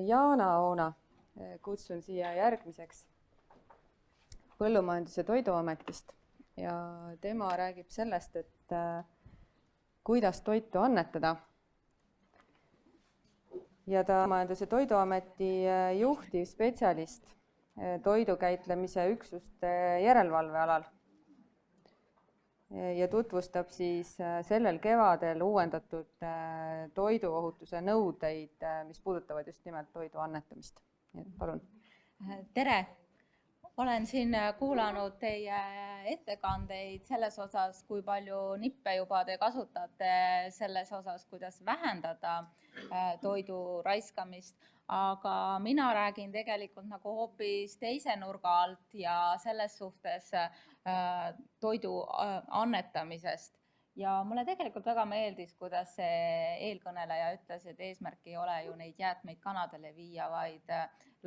Jaana Oona kutsun siia järgmiseks Põllumajandus- ja Toiduametist ja tema räägib sellest, et kuidas toitu annetada. Ja ta Põllumajandus- ja Toiduameti juhtiv spetsialist toidukäitlemise üksuste järelevalvealal ja tutvustab siis sellel kevadel uuendatud toiduohutuse nõudeid, mis puudutavad just nimelt toidu annetamist. Palun. Tere! Olen siin kuulanud teie ettekandeid selles osas, kui palju nippe juba te kasutate selles osas, kuidas vähendada toidu raiskamist, aga mina räägin tegelikult nagu hoopis teise nurga alt ja selles suhtes toidu annetamisest. Ja mulle tegelikult väga meeldis, kuidas see eelkõneleja ütles, et eesmärk ei ole ju neid jäätmeid kanadele viia, vaid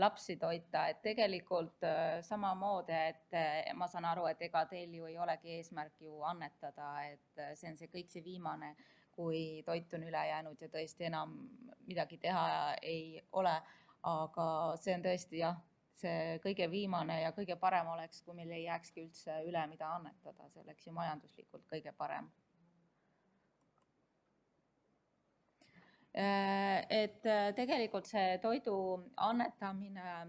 lapsi toita, et tegelikult samamoodi, et ma saan aru, et ega teil ju ei olegi eesmärk ju annetada, et see on see kõik see viimane, kui toit on üle jäänud ja tõesti enam midagi teha ei ole, aga see on tõesti jah, see kõige viimane ja kõige parem oleks, kui meil ei jääkski üldse üle, mida annetada, see oleks ju majanduslikult kõige parem. Et tegelikult see toidu annetamine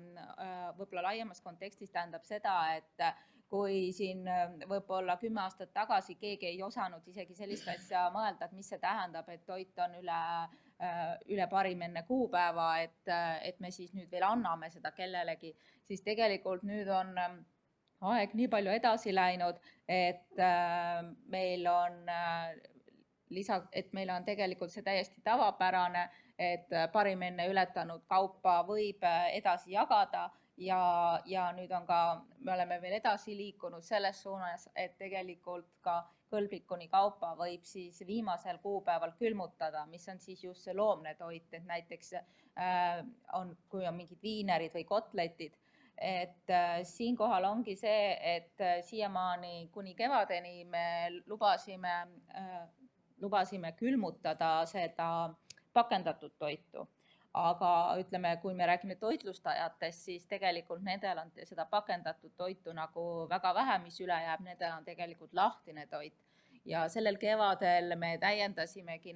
võib-olla laiemas kontekstis tähendab seda, et kui siin võib-olla 10 aastat tagasi keegi ei osanud isegi sellist asja mõelda, et mis see tähendab, et toit on üle parim enne kuupäeva, et me siis nüüd veel anname seda kellelegi, siis tegelikult nüüd on aeg nii palju edasi läinud, et meil on tegelikult see täiesti tavapärane, et parim enne ületanud kaupa võib edasi jagada ja nüüd me oleme veel edasi liikunud selles suunas, et tegelikult ka kõlblikuni kaupa võib siis viimasel kuupäeval külmutada, mis on siis just see loomne toit, et näiteks kui on mingid viinerid või kotletid, et siinkohal ongi see, et siiamaani kuni kevadeni me lubasime külmutada seda pakendatud toitu. Aga ütleme, kui me räägime toitlustajatest, siis tegelikult nendel on seda pakendatud toitu nagu väga vähe, mis üle jääb, nendel on tegelikult lahtine toit. Ja sellel kevadel me täiendasimegi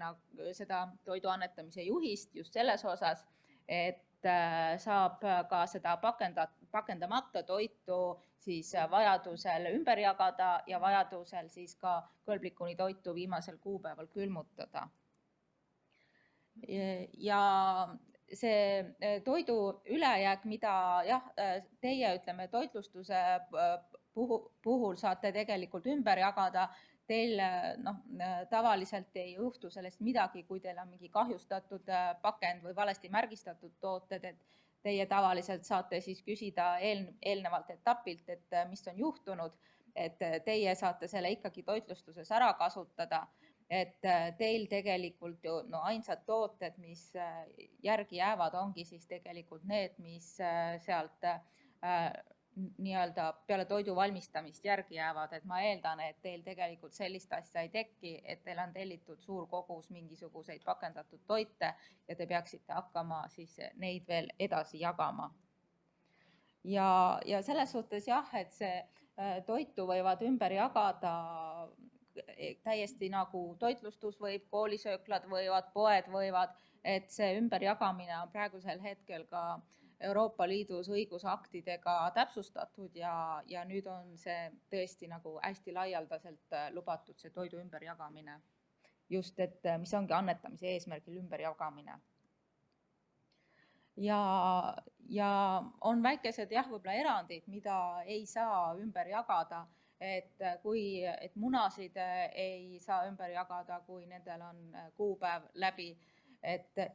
seda toidu annetamise juhist just selles osas, et saab ka seda pakendamata toitu siis vajadusel ümber jagada ja vajadusel siis ka kõlblikuni toitu viimasel kuupäeval külmutada. Ja see toidu ülejääk, mida teie toitlustuse puhul saate tegelikult ümber jagada, teil tavaliselt ei juhtu sellest midagi, kui teil on mingi kahjustatud pakend või valesti märgistatud tooted, et teie tavaliselt saate siis küsida eelnevalt etapilt, et mis on juhtunud, et teie saate selle ikkagi toitlustuses ära kasutada, et teil tegelikult ju ainsad tooted, mis järgi jäävad, ongi siis tegelikult need, mis sealt nii-öelda peale toidu valmistamist järgi jäävad, et ma eeldan, et teil tegelikult sellist asja ei teki, et teil on tellitud suur kogus mingisuguseid pakendatud toite ja te peaksite hakkama siis neid veel edasi jagama. Ja selles suhtes jah, et see toitu võivad ümber jagada täiesti nagu toitlustus võib, koolisööklad võivad, poed võivad, et see ümberjagamine on praegusel hetkel ka Euroopa Liidus õigusaktidega täpsustatud ja nüüd on see tõesti nagu hästi laialdaselt lubatud see toidu ümberjagamine. Just, et mis ongi annetamise eesmärgil ümberjagamine. Ja on väikesed võib-olla erandid, mida ei saa ümber jagada, et munasid ei saa ümber jagada, kui nendel on kuupäev läbi,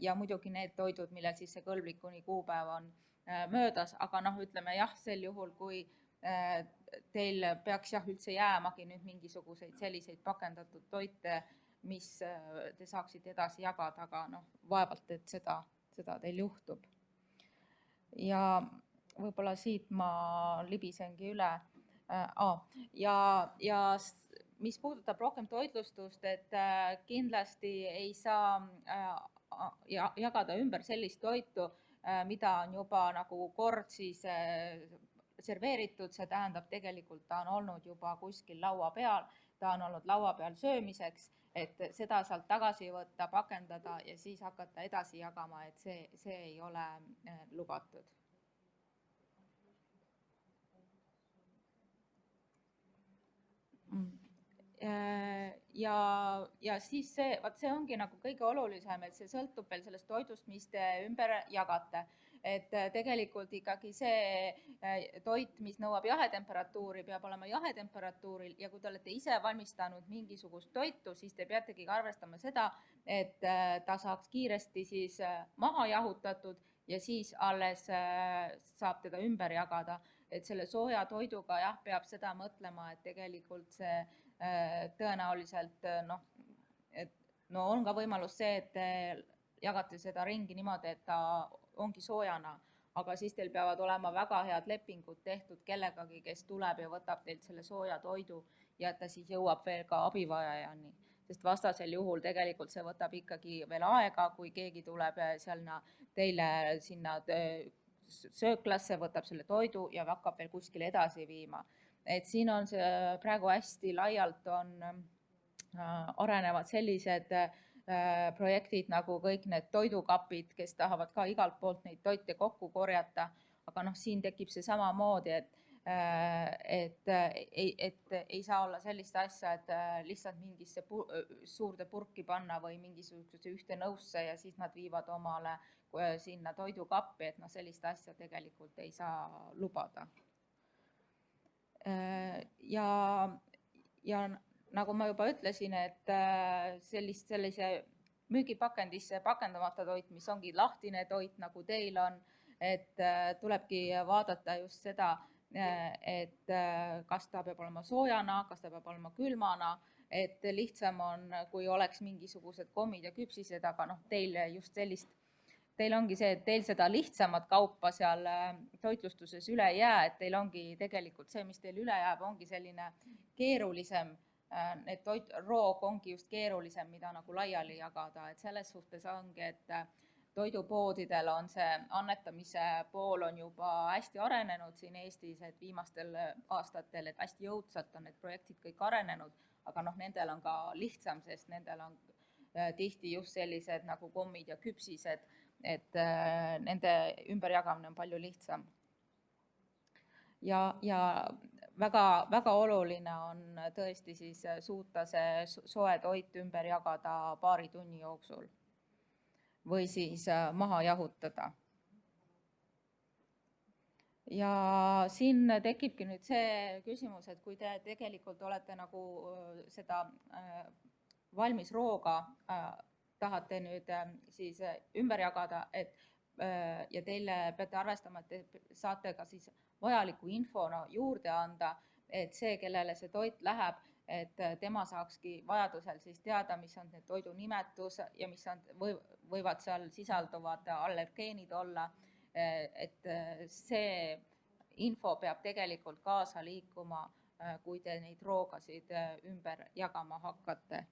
ja muidugi need toidud, millel siis see kõlblikuni kuupäev on möödas, aga ütleme sel juhul, kui teil peaks üldse jäämagi nüüd mingisuguseid selliseid pakendatud toite, mis te saaksite edasi jagada, aga vaevalt, et seda teil juhtub. Ja võib-olla siit ma libisengi üle. Ja mis puudutab rohkem toitlustust, et kindlasti ei saa jagada ümber sellist toitu, mida on juba nagu kord siis serveeritud, see tähendab tegelikult ta on olnud juba kuskil laua peal, ta on olnud laua peal söömiseks, et seda sealt tagasi võtta, pakendada ja siis hakata edasi jagama, et see ei ole lubatud. Ja siis see ongi nagu kõige olulisem, et see sõltub veel sellest toidust, mis te ümber jagate. Et tegelikult ikkagi see toit, mis nõuab jahetemperatuuri, peab olema jahetemperatuuril ja kui te olete ise valmistanud mingisugust toitu, siis te peategi arvestama seda, et ta saaks kiiresti siis maha jahutatud ja siis alles saab teda ümber jagada. Et selle sooja toiduga jah, peab seda mõtlema, et tegelikult see tõenäoliselt on ka võimalus see, et te jagate seda ringi niimoodi, et ta ongi soojana, aga siis teil peavad olema väga head lepingud tehtud kellegagi, kes tuleb ja võtab teilt selle sooja toidu ja et ta siis jõuab veel ka abivajajani, sest vastasel juhul tegelikult see võtab ikkagi veel aega, kui keegi tuleb teile sinna sööklasse, võtab selle toidu ja hakkab veel kuskile edasi viima. Et siin on see praegu hästi laialt arenevad sellised projektid nagu kõik need toidukapid, kes tahavad ka igalt poolt neid toite kokku korjata, aga siin tekib see samamoodi, et ei saa olla sellist asja, et lihtsalt mingisse suurde purki panna või mingisuguse ühte nõusse ja siis nad viivad omale sinna toidukappi, et sellist asja tegelikult ei saa lubada. Ja nagu ma juba ütlesin, et sellise müügipakendisse pakendamata toit, mis ongi lahtine toit, nagu teil on, et tulebki vaadata just seda, et kas ta peab olema soojana, kas ta peab olema külmana, et lihtsam on, kui oleks mingisugused kommid ja küpsised, aga teil just sellist teil ongi see, et teil seda lihtsamat kaupa seal toitlustuses üle ei jää, et teil ongi tegelikult see, mis teil üle jääb, ongi selline keerulisem, et roog ongi just keerulisem, mida nagu laiali jagada, et selles suhtes ongi, et toidupoodidel on see annetamise pool on juba hästi arenenud siin Eestis, et viimastel aastatel, et hästi jõudsalt on need projektid kõik arenenud, aga nendel on ka lihtsam, sest nendel on tihti just sellised nagu kommid ja küpsised, et nende ümberjagamine on palju lihtsam. Ja väga oluline on tõesti siis suuta see soe toit ümber jagada paari tunni jooksul või siis maha jahutada. Ja siin tekibki nüüd see küsimus, et kui te tegelikult olete nagu seda valmis rooga tahate nüüd siis ümber jagada, ja teile peate arvestama, et te saate ka siis vajaliku infona juurde anda, et see, kellele see toit läheb, et tema saakski vajadusel siis teada, mis on need toidu nimetus ja mis võivad seal sisalduvad allergeenid olla, et see info peab tegelikult kaasa liikuma, kui te neid roogasid ümber jagama hakkate.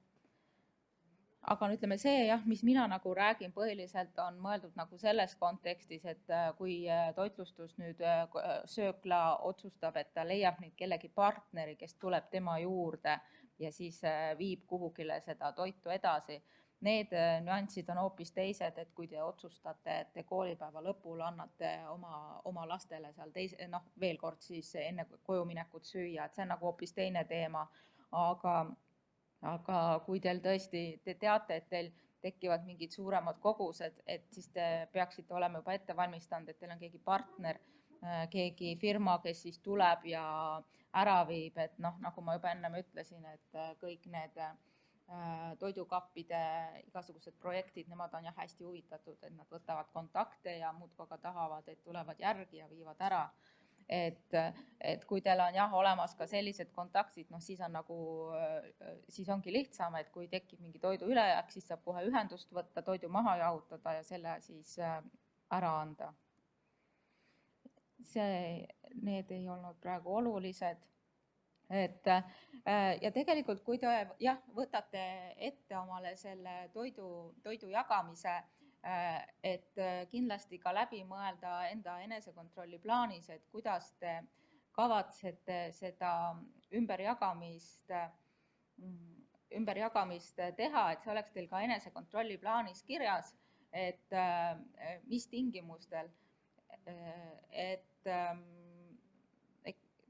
Aga ütleme see jah, mis mina nagu räägin põhiliselt on mõeldud nagu selles kontekstis, et kui toitlustus nüüd söökla otsustab, et ta leiab nüüd kellegi partneri, kes tuleb tema juurde ja siis viib kuhugile seda toitu edasi. Need nüansid on hoopis teised, et kui te otsustate, et te koolipäeva lõpul annate oma lastele seal veel kord siis enne koju minekut süüa, et see on nagu hoopis teine teema, aga kui teil tõesti, te teate, et teil tekivad mingid suuremad kogused, et siis te peaksite olema juba ette valmistanud, et teil on keegi partner, keegi firma, kes siis tuleb ja ära viib, et nagu ma juba ennem ütlesin, et kõik need toidukappide igasugused projektid, nemad on jah hästi huvitatud, et nad võtavad kontakte ja muudkui aga tahavad, et tulevad järgi ja viivad ära. Et kui teil on jah olemas ka sellised kontaktid, siis ongi lihtsam, et kui tekib mingi toidu ülejääk, siis saab kohe ühendust võtta, toidu maha jahutada ja selle siis ära anda. Need ei olnud praegu olulised. Ja tegelikult, kui te jah võtate ette omale selle toidu jagamise, et kindlasti ka läbi mõelda enda enesekontrolli plaanis, et kuidas te kavatsete seda ümberjagamist teha, et see oleks teil ka enesekontrolli plaanis kirjas, et mis tingimustel, et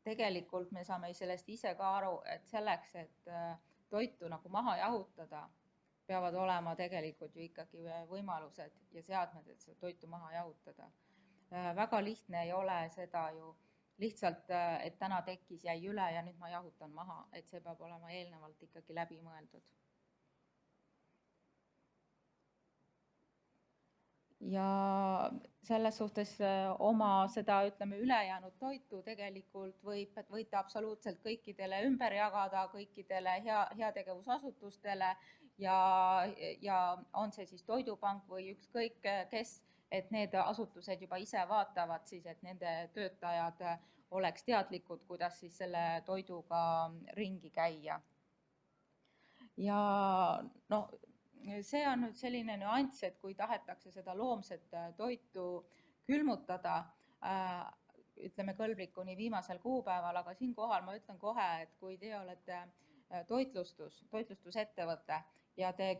tegelikult me saame sellest ise ka aru, et selleks, et toitu nagu maha jahutada, peavad olema tegelikult ju ikkagi võimalused ja seadmed, et seda toitu maha jahutada. Väga lihtne ei ole seda ju lihtsalt, et täna tekkis, jäi üle ja nüüd ma jahutan maha, et see peab olema eelnevalt ikkagi läbi mõeldud. Ja selles suhtes oma seda, ütleme, ülejäänud toitu tegelikult võite absoluutselt kõikidele ümber jagada, kõikidele heategevusasutustele ja on see siis Toidupank või ükskõik kes, et need asutused juba ise vaatavad siis, et nende töötajad oleks teadlikud, kuidas siis selle toiduga ringi käia. Ja no see on nüüd selline nüanss, et kui tahetakse seda loomset toitu külmutada, ütleme kõlblikuni viimasel kuupäeval, aga siinkohal ma ütlen kohe, et kui te olete toitlustusettevõte ja te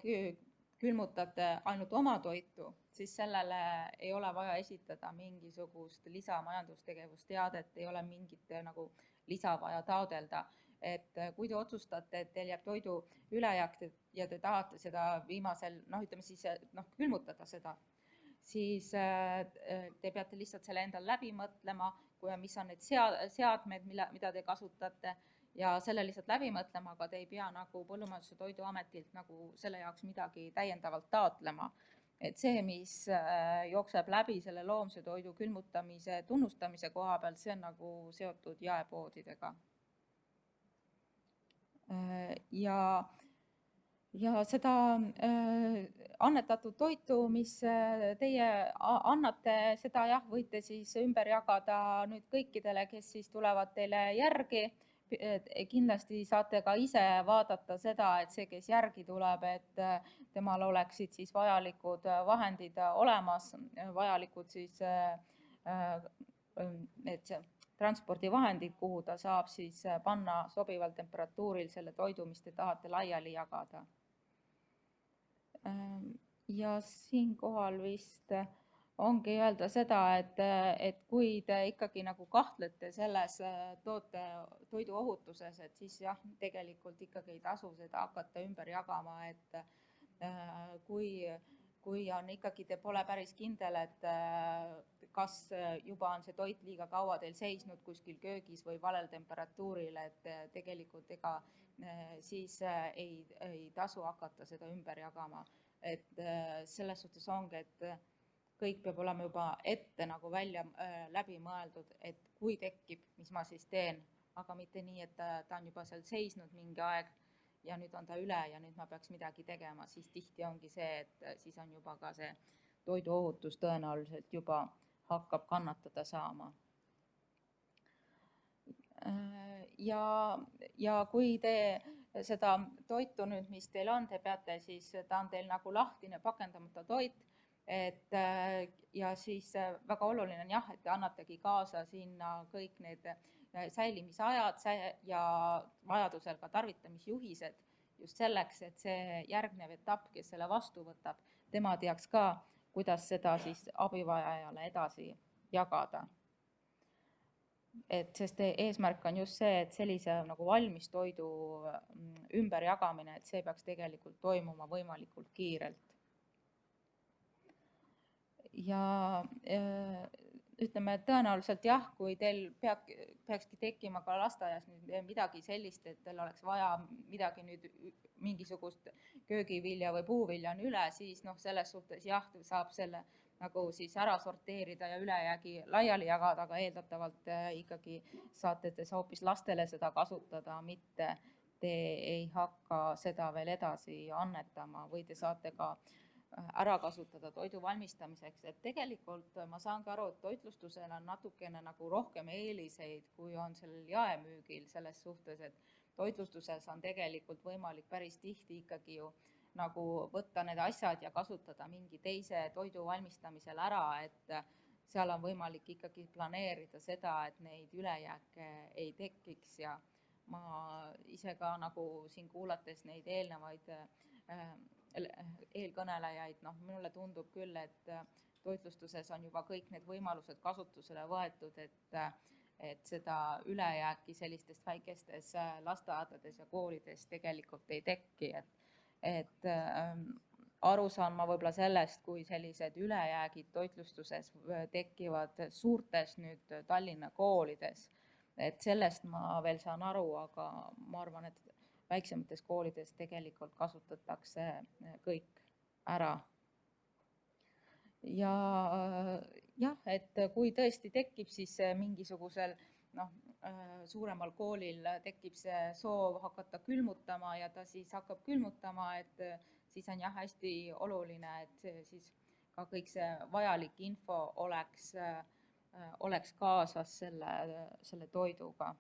külmutate ainult oma toitu, siis sellele ei ole vaja esitada mingisugust lisamajandustegevust-teadet, ei ole mingit nagu lisa vaja taodelda. Et kui te otsustate, et teil jääb toidu ülejääk ja te tahate seda viimasel, ütleme siis, külmutada seda, siis te peate lihtsalt selle endal läbi mõtlema, mis on need seadmed, mida te kasutate ja selle lihtsalt läbi mõtlema, aga te ei pea nagu Põllumajandus- ja Toiduametilt nagu selle jaoks midagi täiendavalt taotlema. Et see, mis jookseb läbi selle loomse toidu külmutamise tunnustamise koha peal, see on nagu seotud jaepoodidega. Ja seda annetatud toitu, mis teie annate, seda jah, võite siis ümber jagada nüüd kõikidele, kes siis tulevad teile järgi. Kindlasti saate ka ise vaadata seda, et see, kes järgi tuleb, et temal oleksid siis vajalikud vahendid olemas, vajalikud siis need transpordivahendid, kuhu ta saab siis panna sobival temperatuuril selle toidu, mis te tahate laiali jagada. Ja siinkohal vist ongi öelda seda, et kui te ikkagi nagu kahtlete selles toidu ohutuses, et siis jah, tegelikult ikkagi ei tasu seda hakata ümber jagama, et kui on ikkagi, te pole päris kindel, et kas juba on see toit liiga kaua teil seisnud kuskil köögis või valel temperatuuril, et tegelikult ega siis ei tasu hakata seda ümber jagama. Et selles suhtes ongi, et kõik peab olema juba ette nagu välja läbi mõeldud, et kui tekib, mis ma siis teen, aga mitte nii, et ta on juba seal seisnud mingi aeg ja nüüd on ta üle ja nüüd ma peaks midagi tegema, siis tihti ongi see, et siis on juba ka see toiduohutus tõenäoliselt juba hakkab kannatada saama. Ja kui te seda toitu nüüd, mis teil on, te peate siis, ta on teil nagu lahtine pakendamata toit, et ja siis väga oluline on jah, et te annategi kaasa sinna kõik need säilimisajad ja vajadusel ka tarvitamisjuhised just selleks, et see järgnev etapp, kes selle vastu võtab, tema teaks ka, kuidas seda siis abivajajale edasi jagada. Sest eesmärk on just see, et sellise nagu valmis toidu ümberjagamine, et see peaks tegelikult toimuma võimalikult kiirelt. Ja ütleme, et tõenäoliselt jah, kui teil peakski tekkima ka lasteaias nüüd midagi sellist, et teil oleks vaja midagi nüüd mingisugust köögivilja või puuvilja on üle, siis selles suhtes jah, saab selle nagu siis ära sorteerida ja ülejäägi laiali jagada, aga eeldatavalt ikkagi saate te hoopis lastele seda kasutada, mitte te ei hakka seda veel edasi annetama või te saate ka ära kasutada toidu valmistamiseks, et tegelikult ma saan ka aru, et toitlustusel on natukene nagu rohkem eeliseid, kui on sellel jaemüügil selles suhtes, et toitlustuses on tegelikult võimalik päris tihti ikkagi ju nagu võtta need asjad ja kasutada mingi teise toidu valmistamisel ära, et seal on võimalik ikkagi planeerida seda, et neid ülejääke ei tekiks ja ma ise ka nagu siin kuulates neid eelnevaid eelkõnelejaid, minule tundub küll, et toitlustuses on juba kõik need võimalused kasutusele võetud, et seda ülejääki sellistest väikestes lasteaedades ja koolides tegelikult ei tekki, et aru saan ma võib-olla sellest, kui sellised ülejäägid toitlustuses tekivad suurtes nüüd Tallinna koolides, et sellest ma veel saan aru, aga ma arvan, et väiksemates koolides tegelikult kasutatakse kõik ära. Ja jah, et kui tõesti tekib, siis mingisugusel suuremal koolil tekib see soov hakata külmutama ja ta siis hakkab külmutama, et siis on jah hästi oluline, et siis ka kõik see vajalik info oleks kaasas selle toiduga.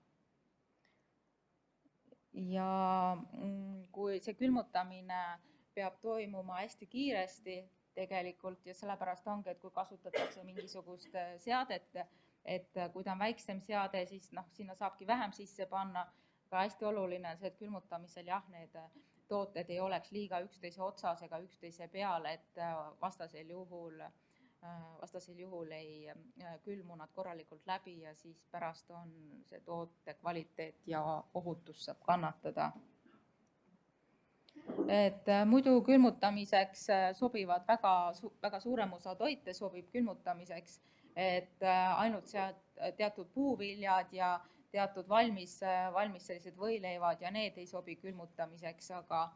Ja kui see külmutamine peab toimuma hästi kiiresti tegelikult ja sellepärast ongi, et kui kasutatakse mingisugust seadet, et kui ta on väiksem seade, siis sinna saabki vähem sisse panna, aga hästi oluline on see, et külmutamisel jah, need tooted ei oleks liiga üksteise otsas ega üksteise peal, et vastasel juhul ei külmu nad korralikult läbi ja siis pärast on see toote kvaliteet ja ohutus saab kannatada. Et muidu külmutamiseks sobivad väga suurem osa toite sobib külmutamiseks, et ainult teatud puuviljad ja teatud valmis sellised võileivad ja need ei sobi külmutamiseks, aga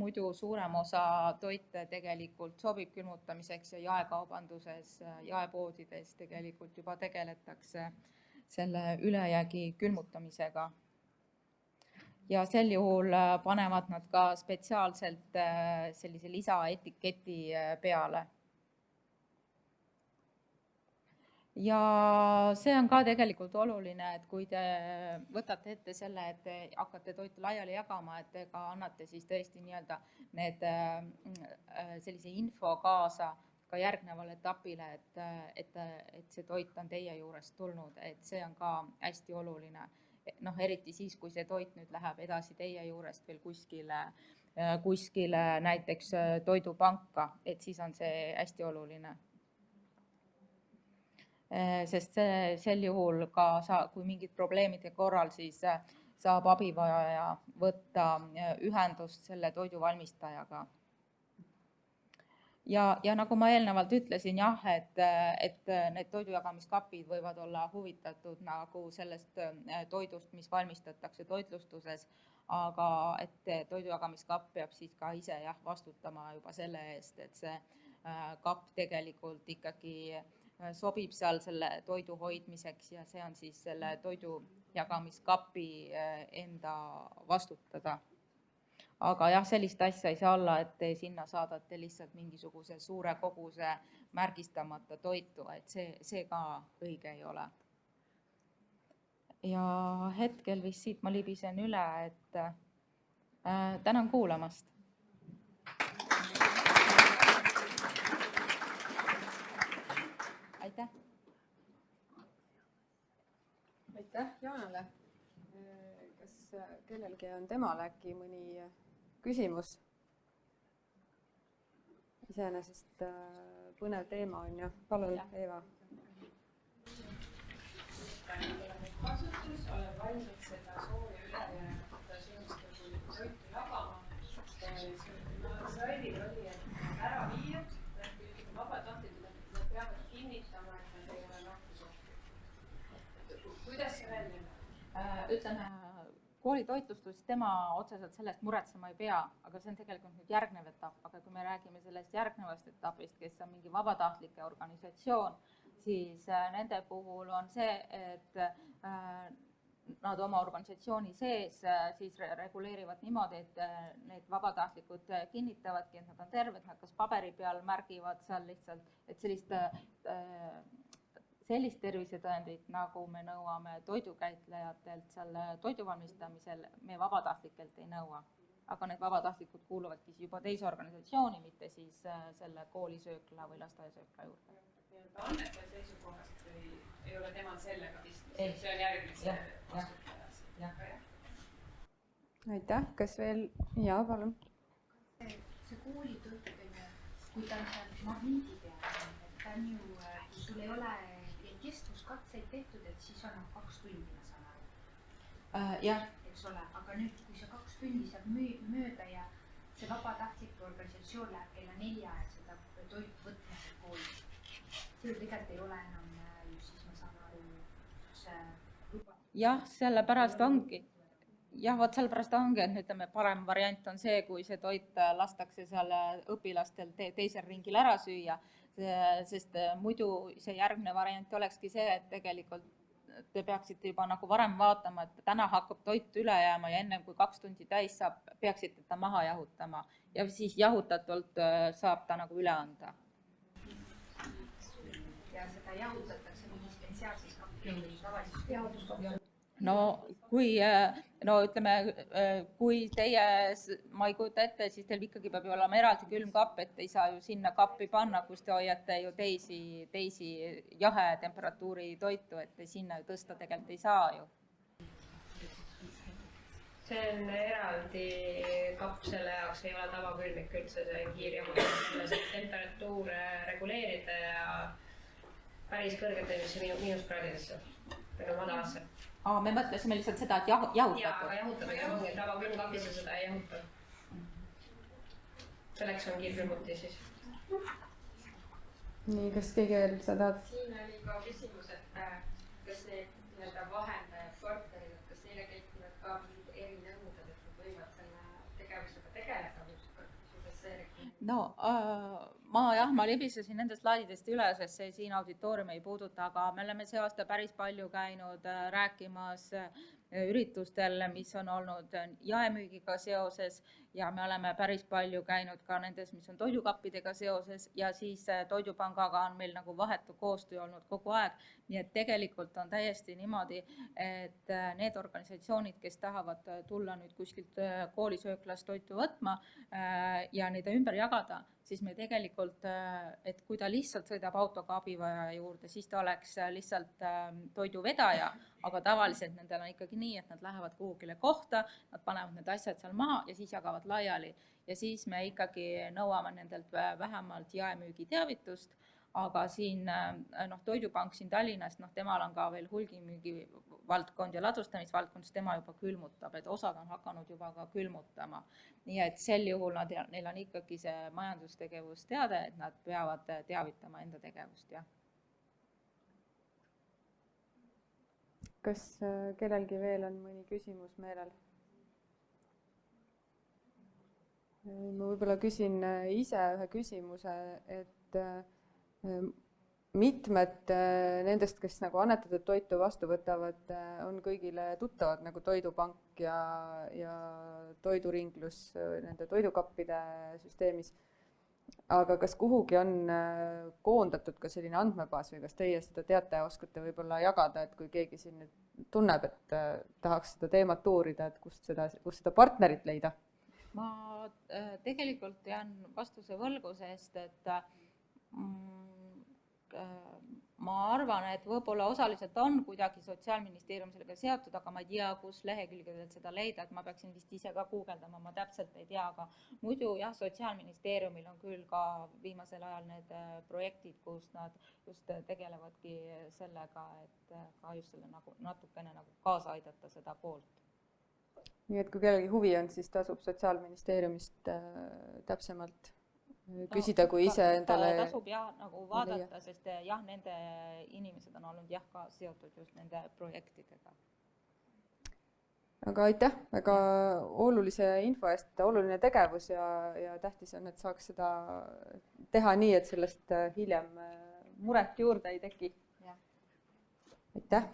muidu suurem osa toite tegelikult sobib külmutamiseks ja jaekaubanduses, jaepoodides tegelikult juba tegeletakse selle ülejäägi külmutamisega. Ja sel juhul panevad nad ka spetsiaalselt sellise lisaetiketi peale. Ja see on ka tegelikult oluline, et kui te võtate ette selle, et te hakkate toitu laiali jagama, et te ka annate siis tõesti nii-öelda need sellise info kaasa ka järgnevale etapile, et see toit on teie juurest tulnud, et see on ka hästi oluline. Eriti siis, kui see toit nüüd läheb edasi teie juurest veel kuskile näiteks toidupanka, et siis on see hästi oluline. Sest sel juhul ka kui mingid probleemide korral, siis saab abivajaja võtta ühendust selle toiduvalmistajaga. Ja nagu ma eelnevalt ütlesin, jah, et need toidujagamiskapid võivad olla huvitatud nagu sellest toidust, mis valmistatakse toitlustuses, aga et toidujagamiskapp peab siis ka ise vastutama juba selle eest, et see kapp tegelikult ikkagi sobib seal selle toidu hoidmiseks ja see on siis selle toidujagamiskapi enda vastutada. Aga jah, sellist asja ei saa olla, et te sinna saadate lihtsalt mingisuguse suure koguse märgistamata toitu, et see ka õige ei ole. Ja hetkel vist siit ma libisen üle, et tänan kuulamast. Aitäh! Aitäh Jaanale! Kas kellelgi on temale äkki mõni küsimus? Iseenesest põnev teema on ju. Palun, Eeva. Kasutus olen valmis seda soovi ülejäänud seosta, kui toitu jagama. Slaidil oli, et ära viia, vabatahtlikud peavad kinnitama, et nad ei ole nakkusohtlikud. Kuidas see välja näeb? Ütleme, koolitoitlustus, tema otseselt sellest muretsema ei pea, aga see on tegelikult nüüd järgnev etapp, aga kui me räägime sellest järgnevast etapist, kes on mingi vabatahtlike organisatsioon, siis nende puhul on see, et nad oma organisatsiooni sees siis reguleerivad niimoodi, et need vabatahtlikud kinnitavadki, et nad on terved, nad kas paberi peal märgivad seal lihtsalt, et sellist tervisetõendit, nagu me nõuame toidukäitlejatelt seal toidu valmistamisel, me vabatahtlikelt ei nõua. aga need vabatahtlikud kuuluvadki juba teise organisatsiooni, mitte siis selle koolisöökla või lasteaiasöökla juurde. Annetaja seisukohast ei ole temal sellega pistmist, see on järgmise vastutaja. Aitäh, kas veel? Jaa, palun. See koolitõtmine, kui ta on seal magniidi peal, ta on ju, kui sul ei ole kestvuskatseid tehtud, et siis on 2 tundi, ma saan aru. Jah. Eks ole, aga nüüd, kui see 2 tundi saab mööda ja see vabatahtlik organisatsioon läheb kella 4 ja seda toit võtma koolis, see tegelikult ei ole enam ju siis, ma saan aru, see luba. Jah, sellepärast ongi. Jah, vot sellepärast ongi, et ütleme, parem variant on see, kui see toit lastakse seal õpilastel teisel ringil ära süüa, sest muidu see järgmine variant olekski see, et tegelikult te peaksite juba nagu varem vaatama, et täna hakkab toit üle jääma ja ennem kui 2 tundi täis saab, peaksite ta maha jahutama ja siis jahutatult saab ta nagu üle anda. Ja seda jahutatakse mingi spetsiaalses kapis või tavalises jahutuskapis? No ütleme, kui teie, ma ei kujuta ette, siis teil ikkagi peab ju olema eraldi külmkapp, et ei saa ju sinna kappi panna, kus te hoiate ju teisi jahe temperatuuri toitu, et sinna ju tõsta tegelikult ei saa ju. See on eraldi kapp selle jaoks, ei ole tavakülmik üldse, see on kiirjahu, selles temperatuur reguleerida ja päris kõrgetesse miinuskraadidesse või madalasse. Me mõtlesime lihtsalt seda, et jahutatud. Jaa, aga jahutamine ongi tavakülmkapis ja seda ei jahuta. Selleks on kiirkülmuti siis. Nii, kas keegi veel sa tahad? Siin oli ka küsimus, et kas need vahendajad, partnerid, kas neile kehtivad ka mingid erinõuded, et nad võivad selle tegevusega tegeleda? Ma libisesin nendest slaididest üle, sest see siin auditooriumi ei puuduta, aga me oleme see aasta päris palju käinud rääkimas üritustel, mis on olnud jaemüügiga seoses ja me oleme päris palju käinud ka nendes, mis on toidukappidega seoses ja siis Toidupangaga on meil nagu vahetu koostöö olnud kogu aeg. Nii et tegelikult on täiesti niimoodi, et need organisatsioonid, kes tahavad tulla nüüd kuskilt koolisööklast toitu võtma ja neid ümber jagada, siis me tegelikult, et kui ta lihtsalt sõidab autoga abivajaja juurde, siis ta oleks lihtsalt toiduvedaja, aga tavaliselt nendel on ikkagi nii, et nad lähevad kuhugile kohta, nad panevad need asjad seal maha ja siis jagavad laiali. Ja siis me ikkagi nõuame nendelt vähemalt jaemüügi teavitust, aga siin Toidupank siin Tallinnas, temal on ka veel hulgimüügi valdkond ja ladustamisvaldkond, siis tema juba külmutab, et osad on hakanud juba ka külmutama. Nii et sel juhul neil on ikkagi see majandustegevus teade, et nad peavad teavitama enda tegevust, jah. Kas kellelgi veel on mõni küsimus meelel? Ma võib-olla küsin ise ühe küsimuse, et mitmed nendest, kes nagu annetatud toitu vastu võtavad, on kõigile tuttavad nagu Toidupank ja toiduringlus nende toidukappide süsteemis. Aga kas kuhugi on koondatud ka selline andmebaas või kas teie seda teate ja oskate võib-olla jagada, et kui keegi siin tunneb, et tahaks seda teemat uurida, et kust seda partnerit leida? Ma tegelikult jään vastuse võlgu, sest et ma arvan, et võib-olla osaliselt on kuidagi Sotsiaalministeerium sellega seotud, aga ma ei tea, kus lehekülgedelt seda leida, et ma peaksin vist ise ka guugeldama, ma täpselt ei tea, aga muidu jah, Sotsiaalministeeriumil on küll ka viimasel ajal need projektid, kus nad just tegelevadki sellega, et ka just selle nagu natukene nagu kaasa aidata seda poolt. Nii et kui kellelgi huvi on, siis tasub Sotsiaalministeeriumist täpsemalt küsida, kui ise endale... Tasub jah nagu vaadata, sest jah, nende inimesed on olnud jah ka seotud just nende projektidega. Aga aitäh väga olulise info eest, oluline tegevus ja tähtis on, et saaks seda teha nii, et sellest hiljem muret juurde ei teki. Aitäh!